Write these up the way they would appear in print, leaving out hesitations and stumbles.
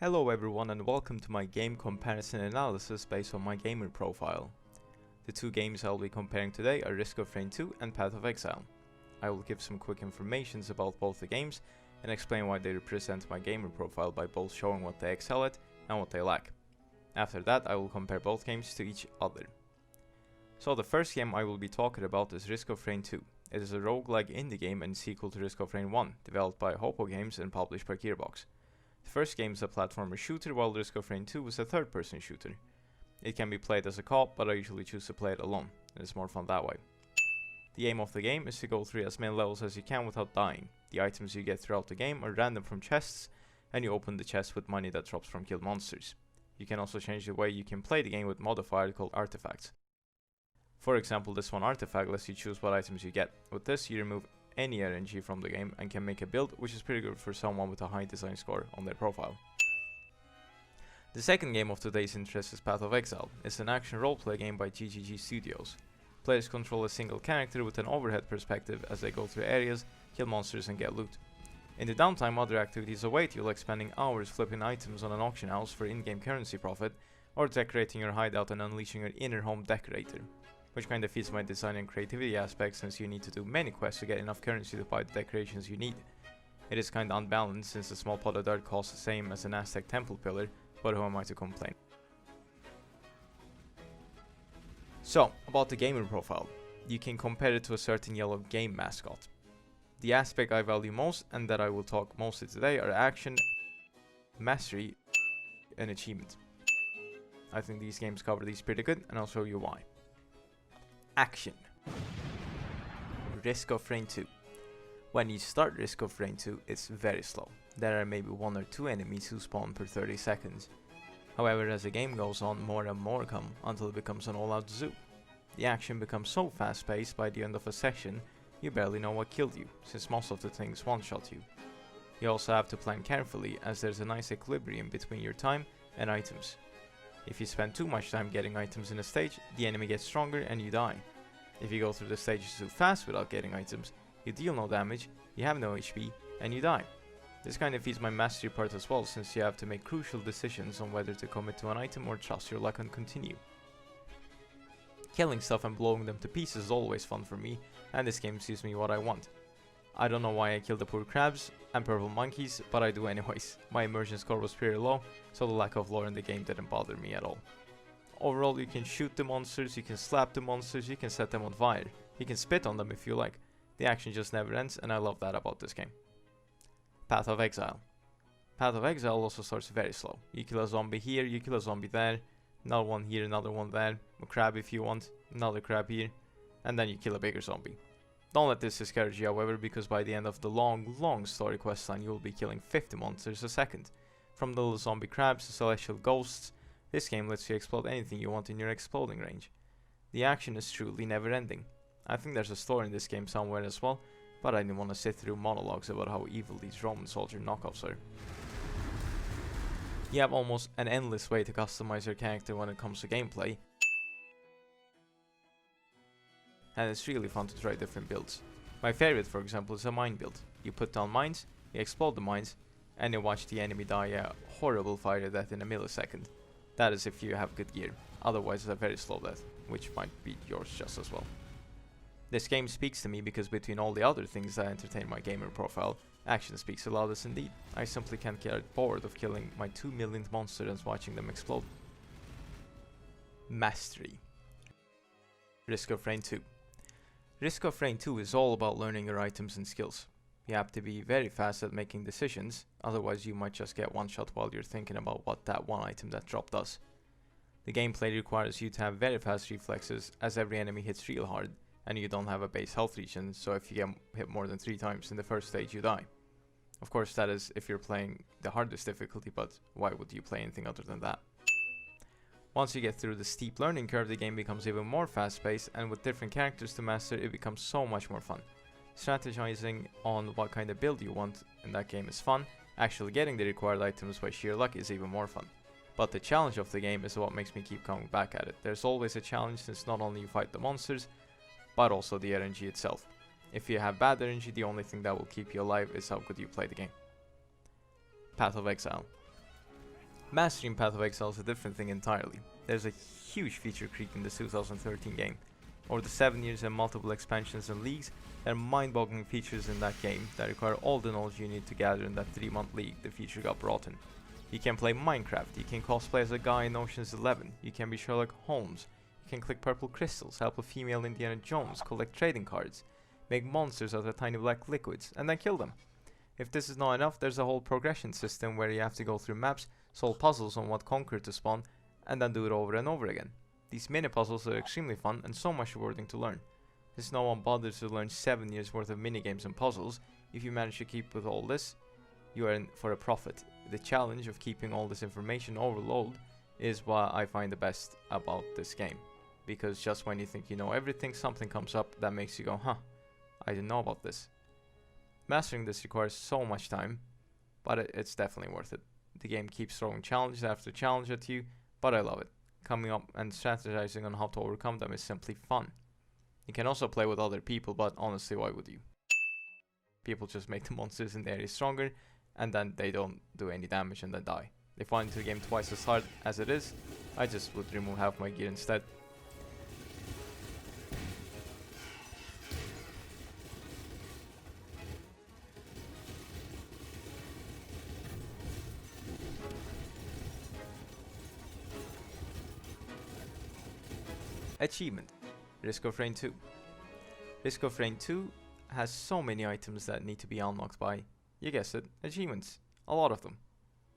Hello everyone and welcome to my game comparison analysis based on my gamer profile. The two games I will be comparing today are Risk of Rain 2 and Path of Exile. I will give some quick information about both the games and explain why they represent my gamer profile by both showing what they excel at and what they lack. After that I will compare both games to each other. So the first game I will be talking about is Risk of Rain 2. It is a roguelike indie game and sequel to Risk of Rain 1, developed by Hopo Games and published by Gearbox. The first game is a platformer shooter, while Risk of Rain 2 is a third-person shooter. It can be played as a co-op, but I usually choose to play it alone, and it's more fun that way. The aim of the game is to go through as many levels as you can without dying. The items you get throughout the game are random from chests, and you open the chest with money that drops from killed monsters. You can also change the way you can play the game with modifiers called artifacts. For example, this one artifact lets you choose what items you get. With this, you remove any RNG from the game and can make a build, which is pretty good for someone with a high design score on their profile. The second game of today's interest is Path of Exile. It's an action roleplay game by GGG Studios. Players control a single character with an overhead perspective as they go through areas, kill monsters and get loot. In the downtime, other activities await you, like spending hours flipping items on an auction house for in-game currency profit, or decorating your hideout and unleashing your inner home decorator, which kind of feeds my design and creativity aspect, since you need to do many quests to get enough currency to buy the decorations you need. It is kinda unbalanced, since a small pot of dirt costs the same as an Aztec temple pillar, but who am I to complain? So, about the gamer profile. You can compare it to a certain yellow game mascot. The aspect I value most, and that I will talk mostly today, are action, mastery, and achievement. I think these games cover these pretty good, and I'll show you why. Action. Risk of Rain 2. When you start Risk of Rain 2, it's very slow. There are maybe 1 or 2 enemies who spawn per 30 seconds. However, as the game goes on, more and more come, until it becomes an all-out zoo. The action becomes so fast-paced by the end of a section, you barely know what killed you, since most of the things one-shot you. You also have to plan carefully, as there's a nice equilibrium between your time and items. If you spend too much time getting items in a stage, the enemy gets stronger and you die. If you go through the stages too fast without getting items, you deal no damage, you have no HP, and you die. This kind of feeds my mastery part as well, since you have to make crucial decisions on whether to commit to an item or trust your luck and continue. Killing stuff and blowing them to pieces is always fun for me, and this game gives me what I want. I don't know why I killed the poor crabs and purple monkeys, but I do anyways. My immersion score was pretty low, so the lack of lore in the game didn't bother me at all. Overall, you can shoot the monsters, you can slap the monsters, you can set them on fire, you can spit on them if you like. The action just never ends, and I love that about this game. Path of Exile. Path of Exile also starts very slow. You kill a zombie here, you kill a zombie there, another one here, another one there, a crab if you want, another crab here, and then you kill a bigger zombie. Don't let this discourage you, however, because by the end of the long story questline, you will be killing 50 monsters a second. From little zombie crabs to celestial ghosts, this game lets you explode anything you want in your exploding range. The action is truly never ending. I think there's a story in this game somewhere as well, but I didn't want to sit through monologues about how evil these Roman soldier knockoffs are. You have almost an endless way to customize your character when it comes to gameplay, and it's really fun to try different builds. My favorite, for example, is a mine build. You put down mines, you explode the mines, and you watch the enemy die a horrible fire death in a millisecond. That is if you have good gear, otherwise it's a very slow death, which might be yours just as well. This game speaks to me because between all the other things that entertain my gamer profile, action speaks the loudest indeed. I simply can't get bored of killing my 2 millionth monster and watching them explode. Mastery. Risk of Rain 2. Risk of Rain 2 is all about learning your items and skills. You have to be very fast at making decisions, otherwise you might just get one shot while you're thinking about what that one item that dropped does. The gameplay requires you to have very fast reflexes, as every enemy hits real hard, and you don't have a base health regen, so if you get hit more than 3 times in the first stage you die. Of course that is if you're playing the hardest difficulty, but why would you play anything other than that? Once you get through the steep learning curve, the game becomes even more fast-paced, and with different characters to master, it becomes so much more fun. Strategizing on what kind of build you want in that game is fun, actually getting the required items by sheer luck is even more fun. But the challenge of the game is what makes me keep coming back at it. There's always a challenge, since not only you fight the monsters, but also the RNG itself. If you have bad RNG, the only thing that will keep you alive is how good you play the game. Path of Exile. Mastering Path of Exile is a different thing entirely. There's a huge feature creep in the 2013 game. Over the 7 years and multiple expansions and leagues, there are mind-boggling features in that game that require all the knowledge you need to gather in that 3-month league the feature got brought in. You can play Minecraft, you can cosplay as a guy in Ocean's 11, you can be Sherlock Holmes, you can click purple crystals, help a female Indiana Jones, collect trading cards, make monsters out of tiny black liquids, and then kill them. If this is not enough, there's a whole progression system where you have to go through maps, solve puzzles on what conqueror to spawn, and then do it over and over again. These mini puzzles are extremely fun and so much rewarding to learn. Since no one bothers to learn 7 years worth of minigames and puzzles, if you manage to keep with all this, you are in for a profit. The challenge of keeping all this information overload is what I find the best about this game. Because just when you think you know everything, something comes up that makes you go, huh, I didn't know about this. Mastering this requires so much time, but it's definitely worth it. The game keeps throwing challenge after challenge at you, but I love it. Coming up and strategizing on how to overcome them is simply fun. You can also play with other people, but honestly, why would you? People just make the monsters in the area stronger, and then they don't do any damage and then die. They find the game twice as hard as it is. I just would remove half my gear instead. Achievement. Risk of Rain 2. Risk of Rain 2 has so many items that need to be unlocked by, you guessed it, achievements. A lot of them.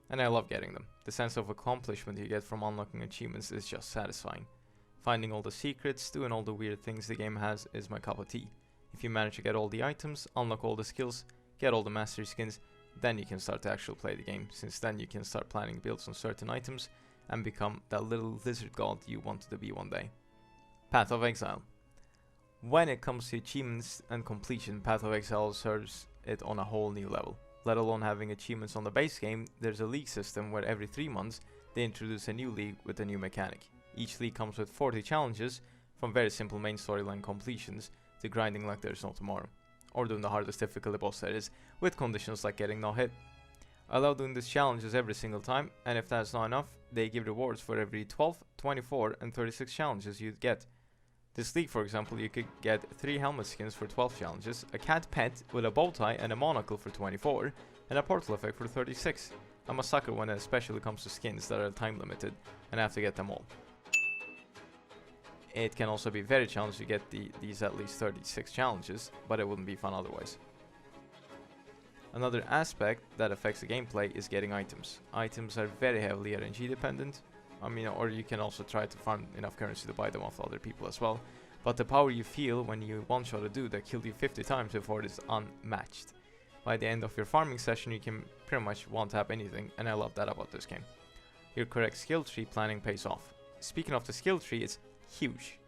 And I love getting them. The sense of accomplishment you get from unlocking achievements is just satisfying. Finding all the secrets, doing all the weird things the game has is my cup of tea. If you manage to get all the items, unlock all the skills, get all the mastery skins, then you can start to actually play the game, since then you can start planning builds on certain items and become that little lizard god you wanted to be one day. Path of Exile. When it comes to achievements and completion, Path of Exile serves it on a whole new level. Let alone having achievements on the base game, there's a league system where every 3 months they introduce a new league with a new mechanic. Each league comes with 40 challenges, from very simple main storyline completions to grinding like there's no tomorrow. Or doing the hardest difficulty boss that is, with conditions like getting no hit. I love doing these challenges every single time, and if that's not enough, they give rewards for every 12, 24 and 36 challenges you get. This league, for example, you could get 3 helmet skins for 12 challenges, a cat pet with a bow tie and a monocle for 24, and a portal effect for 36. I'm a sucker when it especially comes to skins that are time limited, and I have to get them all. It can also be very challenging to get these at least 36 challenges, but it wouldn't be fun otherwise. Another aspect that affects the gameplay is getting items. Items are very heavily RNG dependent. Or you can also try to farm enough currency to buy them off other people as well. But the power you feel when you one-shot a dude that killed you 50 times before is unmatched. By the end of your farming session, you can pretty much one-tap anything, and I love that about this game. Your correct skill tree planning pays off. Speaking of the skill tree, it's huge.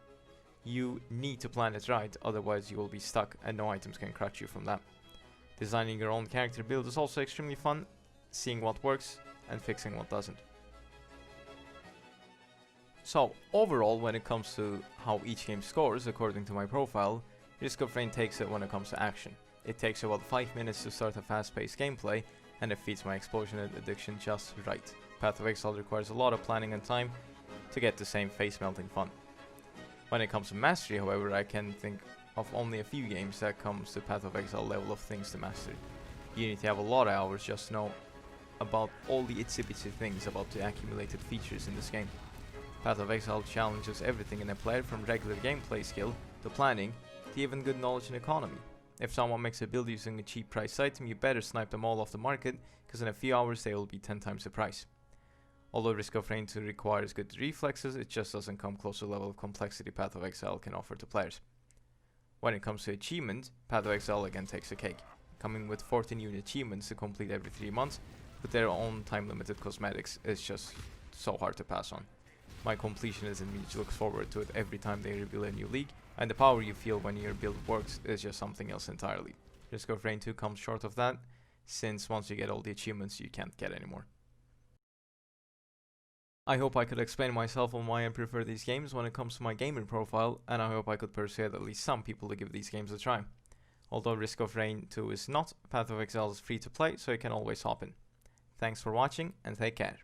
You need to plan it right, otherwise you will be stuck and no items can crutch you from that. Designing your own character build is also extremely fun, seeing what works and fixing what doesn't. So, overall, when it comes to how each game scores, according to my profile, Risk of Rain takes it when it comes to action. It takes about 5 minutes to start a fast-paced gameplay, and it feeds my explosion addiction just right. Path of Exile requires a lot of planning and time to get the same face-melting fun. When it comes to mastery, however, I can think of only a few games that comes to Path of Exile level of things to master. You need to have a lot of hours just to know about all the itsy-bitsy things about the accumulated features in this game. Path of Exile challenges everything in a player, from regular gameplay skill to planning to even good knowledge and economy. If someone makes a build using a cheap price item, you better snipe them all off the market, because in a few hours they will be 10 times the price. Although Risk of Rain 2 requires good reflexes, it just doesn't come close to the level of complexity Path of Exile can offer to players. When it comes to achievement, Path of Exile again takes the cake, coming with 14 new achievements to complete every 3 months, with their own time limited cosmetics is just so hard to pass on. My completionist in me looks forward to it every time they reveal a new league, and the power you feel when your build works is just something else entirely. Risk of Rain 2 comes short of that, since once you get all the achievements you can't get anymore. I hope I could explain myself on why I prefer these games when it comes to my gaming profile, and I hope I could persuade at least some people to give these games a try. Although Risk of Rain 2 is not, Path of Exile is free to play, so you can always hop in. Thanks for watching, and take care.